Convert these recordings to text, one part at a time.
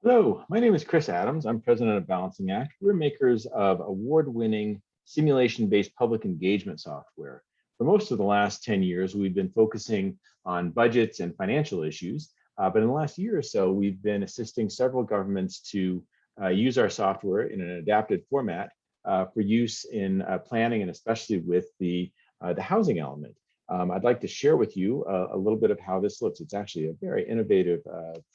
Hello, my name is Chris Adams. I'm president of Balancing Act. We're makers of award-winning simulation-based public engagement software. For most of the last 10 years, we've been focusing on budgets and financial issues. But in the last year or so, we've been assisting several governments to use our software in an adapted format for use in planning, and especially with the housing element. I'd like to share with you a little bit of how this looks. It's actually a very innovative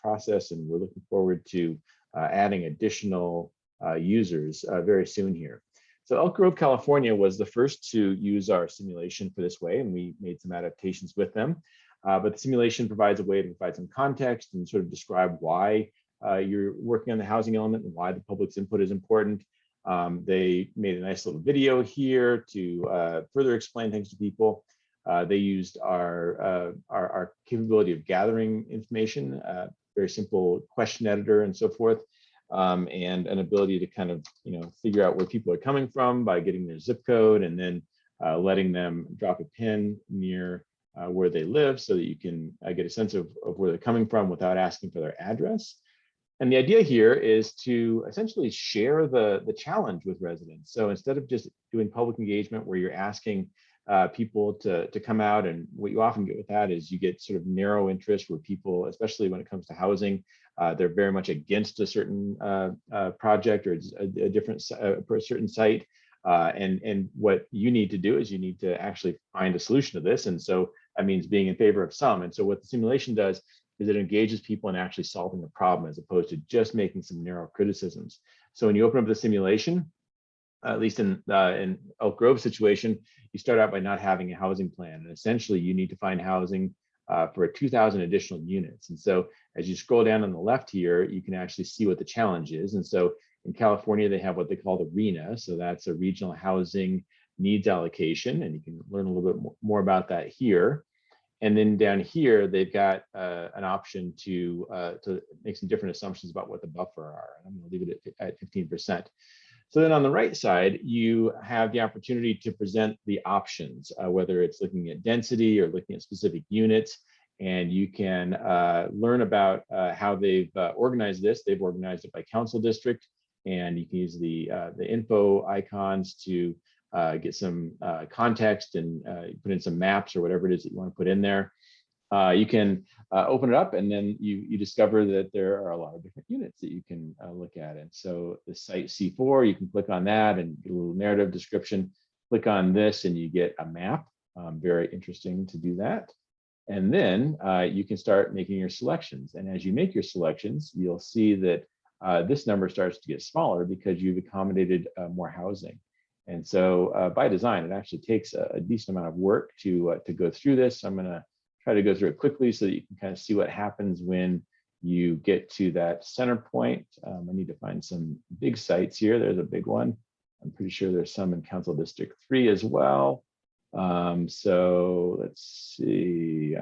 process, and we're looking forward to adding additional users very soon here. So Elk Grove, California was the first to use our simulation for this way, and we made some adaptations with them. But the simulation provides a way to provide some context and sort of describe why you're working on the housing element and why the public's input is important. They made a nice little video here to further explain things to people. They used our capability of gathering information, very simple question editor and so forth, and an ability to kind of figure out where people are coming from by getting their zip code and then letting them drop a pin near where they live so that you can get a sense of where they're coming from without asking for their address. And the idea here is to essentially share the challenge with residents. So instead of just doing public engagement where you're asking people to come out, and what you often get with that is you get sort of narrow interest where people, especially when it comes to housing, they're very much against a certain project or a different for a certain site. And what you need to do is you need to actually find a solution to this. And so that means being in favor of some. And so what the simulation does is it engages people in actually solving the problem as opposed to just making some narrow criticisms. So when you open up the simulation, at least in Elk Grove situation, you start out by not having a housing plan. And essentially you need to find housing for 2,000 additional units. And so as you scroll down on the left here, you can actually see what the challenge is. And so in California, they have what they call the RHNA. So that's a regional housing needs allocation. And you can learn a little bit more about that here. And then down here, they've got an option to make some different assumptions about what the buffer are. And I'm going to leave it at 15%. So then on the right side, you have the opportunity to present the options, whether it's looking at density or looking at specific units. And you can learn about how they've organized this. They've organized it by council district, and you can use the info icons to get some context and put in some maps or whatever it is that you want to put in there. You can open it up, and then you discover that there are a lot of different units that you can look at. And so the site C4, you can click on that and get a little narrative description. Click on this and you get a map. Very interesting to do that. And then you can start making your selections. And as you make your selections, you'll see that this number starts to get smaller because you've accommodated more housing. And so by design, it actually takes a decent amount of work to go through this. I'm going to try to go through it quickly so that you can kind of see what happens when you get to that center point. I need to find some big sites here. There's a big one. I'm pretty sure there's some in Council District 3 as well. So let's see.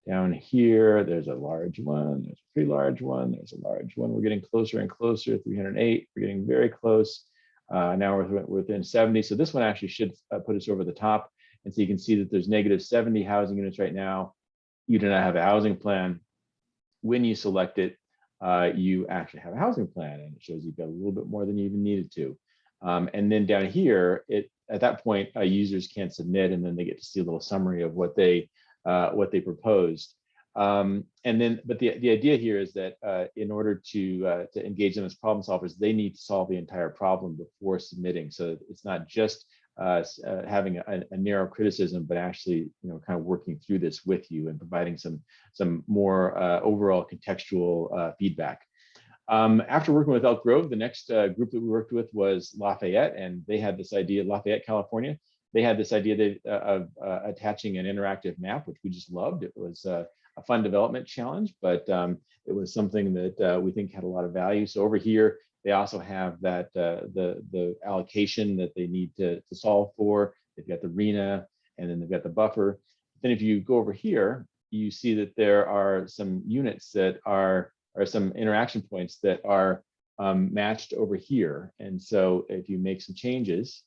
Down here, there's a large one. There's a pretty large one. There's a large one. We're getting closer and closer. 308. We're getting very close. Now we're within 70. So this one actually should put us over the top. And so you can see that there's negative 70 housing units right now. You do not have a housing plan. When you select it, you actually have a housing plan, and it shows you've got a little bit more than you even needed to. And then down here, at that point, users can submit, and then they get to see a little summary of what they proposed. But the idea here is that in order to engage them as problem solvers, they need to solve the entire problem before submitting. So it's not just having a narrow criticism, but actually, kind of working through this with you and providing some more overall contextual feedback. After working with Elk Grove, the next group that we worked with was Lafayette, and they had this idea, Lafayette, California. They had this idea of attaching an interactive map, which we just loved. It was a fun development challenge, but it was something that we think had a lot of value. So over here, they also have that the allocation that they need to solve for. They've got the RHNA, and then they've got the buffer. Then if you go over here, you see that there are some units that are some interaction points that are matched over here. And so if you make some changes,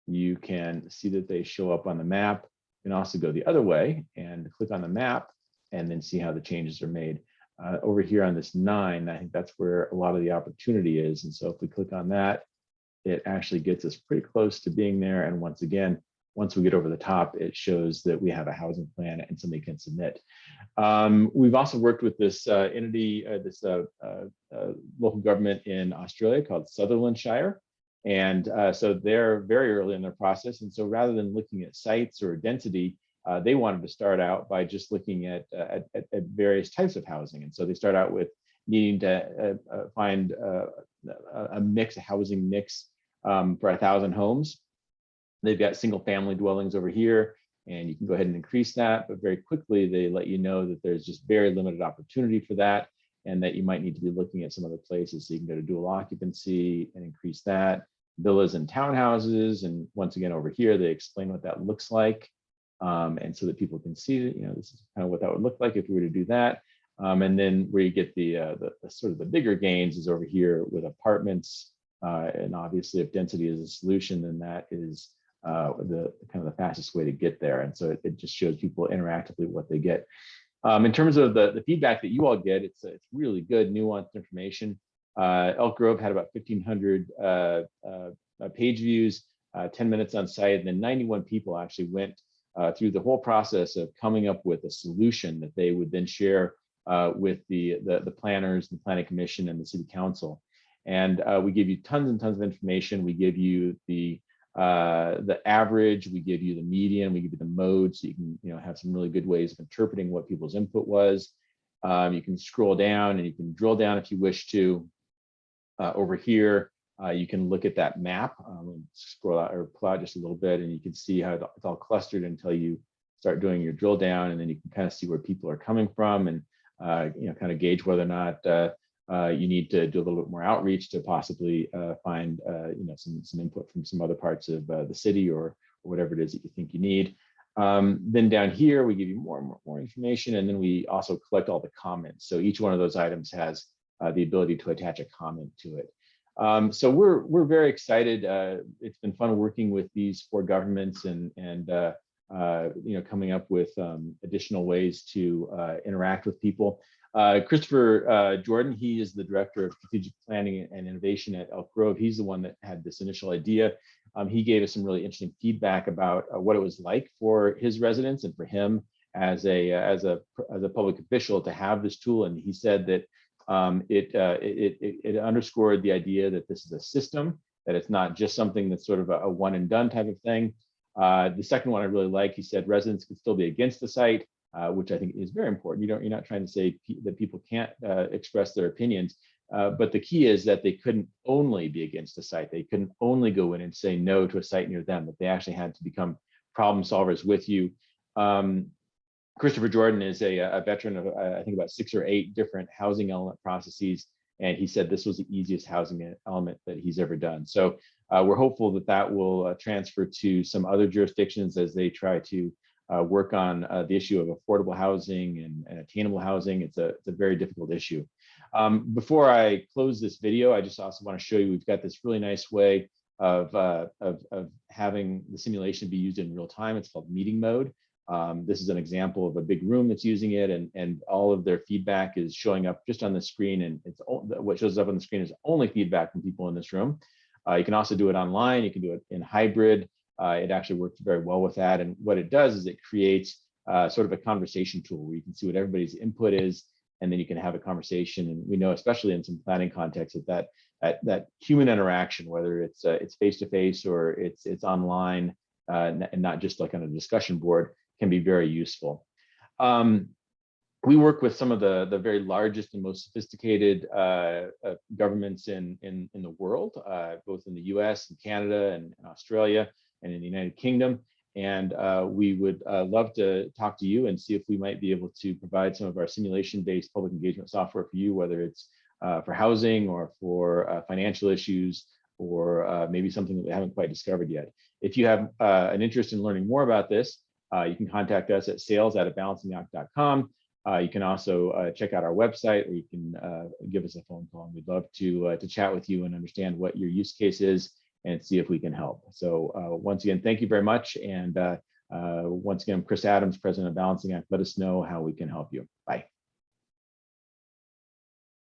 you can see that they show up on the map. You can also go the other way and click on the map and then see how the changes are made. over here on this 9, I think that's where a lot of the opportunity is. And so if we click on that, it actually gets us pretty close to being there. And once again, once we get over the top, it shows that we have a housing plan and somebody can submit. We've also worked with this entity, local government in Australia called Sutherlandshire. And so they're very early in their process. And so rather than looking at sites or density, they wanted to start out by just looking at various types of housing. And so they start out with needing to find a mix, a housing mix for 1,000 homes. They've got single family dwellings over here, and you can go ahead and increase that, but very quickly they let you know that there's just very limited opportunity for that, and that you might need to be looking at some other places. So you can go to dual occupancy and increase that, villas and townhouses. And once again, over here, they explain what that looks like. And so that people can see that, this is kind of what that would look like if we were to do that. And then where you get the sort of the bigger gains is over here with apartments. And obviously if density is a solution, then that is the kind of the fastest way to get there. And so it just shows people interactively what they get. In terms of the feedback that you all get, it's really good, nuanced information. Elk Grove had about 1,500 page views, 10 minutes on site, and then 91 people actually went through the whole process of coming up with a solution that they would then share with the planners, the planning commission, and the city council. And we give you tons and tons of information. We give you the average, we give you the median, we give you the mode, so you can have some really good ways of interpreting what people's input was. You can scroll down and you can drill down if you wish to. Over here, you can look at that map, scroll out or pull out just a little bit, and you can see how it's all clustered until you start doing your drill down, and then you can kind of see where people are coming from, and kind of gauge whether or not you need to do a little bit more outreach to possibly find some input from some other parts of the city or whatever it is that you think you need. Then down here, we give you more and more information, and then we also collect all the comments. So each one of those items has the ability to attach a comment to it. So we're very excited. It's been fun working with these 4 governments and coming up with additional ways to interact with people. Christopher Jordan, he is the Director of Strategic Planning and Innovation at Elk Grove. He's the one that had this initial idea. He gave us some really interesting feedback about what it was like for his residents and for him as a public official to have this tool. And he said that it underscored the idea that this is a system, that it's not just something that's sort of a one and done type of thing. The second one I really like, he said residents could still be against the site, which I think is very important. You're not trying to say that people can't express their opinions, but the key is that they couldn't only be against the site. They couldn't only go in and say no to a site near them, that they actually had to become problem solvers with you. Christopher Jordan is a veteran of, I think, about 6 or 8 different housing element processes. And he said this was the easiest housing element that he's ever done. So we're hopeful that that will transfer to some other jurisdictions as they try to work on the issue of affordable housing and attainable housing. It's a very difficult issue. Before I close this video, I just also want to show you, we've got this really nice way of having the simulation be used in real time. It's called meeting mode. This is an example of a big room that's using it, and all of their feedback is showing up just on the screen, and what shows up on the screen is only feedback from people in this room. You can also do it online, you can do it in hybrid. It actually works very well with that, and what it does is it creates sort of a conversation tool where you can see what everybody's input is, and then you can have a conversation. And we know, especially in some planning contexts, that human interaction, whether it's face-to-face or it's online, and not just like on a discussion board, can be very useful. We work with some of the very largest and most sophisticated governments in the world, both in the US and Canada and Australia and in the United Kingdom. And we would love to talk to you and see if we might be able to provide some of our simulation-based public engagement software for you, whether it's for housing or for financial issues, or maybe something that we haven't quite discovered yet. If you have an interest in learning more about this, you can contact us at sales@abalancingAct.com. You can also check out our website, or you can give us a phone call, and we'd love to chat with you and understand what your use case is and see if we can help. So once again, thank you very much. And once again, I'm Chris Adams, President of Balancing Act. Let us know how we can help you. Bye.